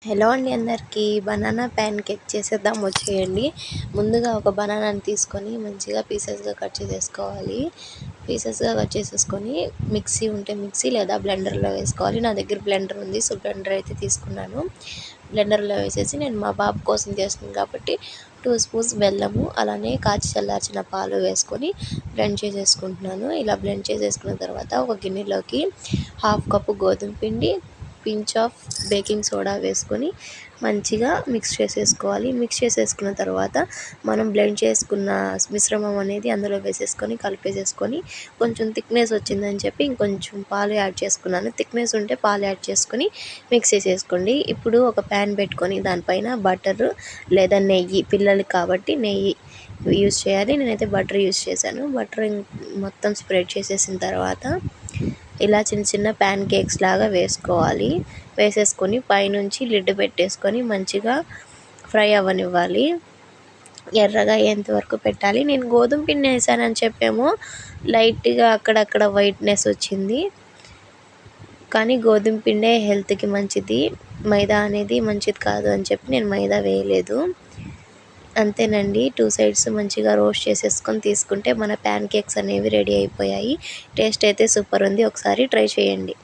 Hello అండి అందరికీ banana pan cake చేసేద్దాం వచ్చేయండి. ముందుగా ఒక బనానాని తీసుకొని మంచిగా పీసెస్గా కట్ చేసేసుకోవాలి. పీసెస్గా కట్ చేసేసుకొని మిక్సీ ఉంటే మిక్సీ లేదా బ్లెండర్లో వేసుకోవాలి. నా దగ్గర బ్లెండర్ ఉంది, సో బ్లెండర్ అయితే తీసుకున్నాను. బ్లెండర్లో వేసేసి నేను మా బాబు కోసం చేస్తున్నాను కాబట్టి 2 స్పూన్స్ బెల్లము అలానే కాచి చల్లార్చిన పాలు వేసుకొని బ్లెండ్ చేసేసుకుంటున్నాను. ఇలా బ్లెండ్ చేసేసుకున్న తర్వాత ఒక గిన్నెలోకి 1/2 కప్పు గోధుమ పిండి, పించ్ ఆఫ్ బేకింగ్ సోడా వేసుకొని మంచిగా మిక్స్ చేసేసుకోవాలి. మిక్స్ చేసేసుకున్న తర్వాత మనం బ్లెండ్ చేసుకున్న మిశ్రమం అనేది అందులో వేసేసుకొని కలిపేసేసుకొని కొంచెం థిక్నెస్ వచ్చిందని చెప్పి ఇంకొంచెం పాలు యాడ్ చేసుకున్నాను. థిక్నెస్ ఉంటే పాలు యాడ్ చేసుకొని మిక్స్ చేసేసుకోండి. ఇప్పుడు ఒక ప్యాన్ పెట్టుకొని దానిపైన బటర్ లేదా నెయ్యి, పిల్లలకి కాబట్టి నెయ్యి యూజ్ చేయాలి. నేనైతే బటర్ యూజ్ చేశాను. బటర్ మొత్తం స్ప్రెడ్ చేసేసిన తర్వాత ఇలా చిన్న చిన్న ప్యాన్ కేక్స్ లాగా వేసుకోవాలి. వేసేసుకొని పైనుంచి లిడ్ పెట్టేసుకొని మంచిగా ఫ్రై అవ్వనివ్వాలి. ఎర్రగా అయ్యేంత వరకు పెట్టాలి. నేను గోధుమ పిండి వేసానని చెప్పేమో లైట్గా అక్కడక్కడ వైట్నెస్ వచ్చింది, కానీ గోధుమ పిండే హెల్త్కి మంచిది, మైదా అనేది మంచిది కాదు అని చెప్పి నేను మైదా వేయలేదు. అంతేనండి, 2 సైడ్స్ మంచిగా రోస్ట్ చేసేసుకొని తీసుకుంటే మన ప్యాన్ కేక్స్ అనేవి రెడీ అయిపోయాయి. టేస్ట్ అయితే సూపర్ ఉంది, ఒకసారి ట్రై చేయండి.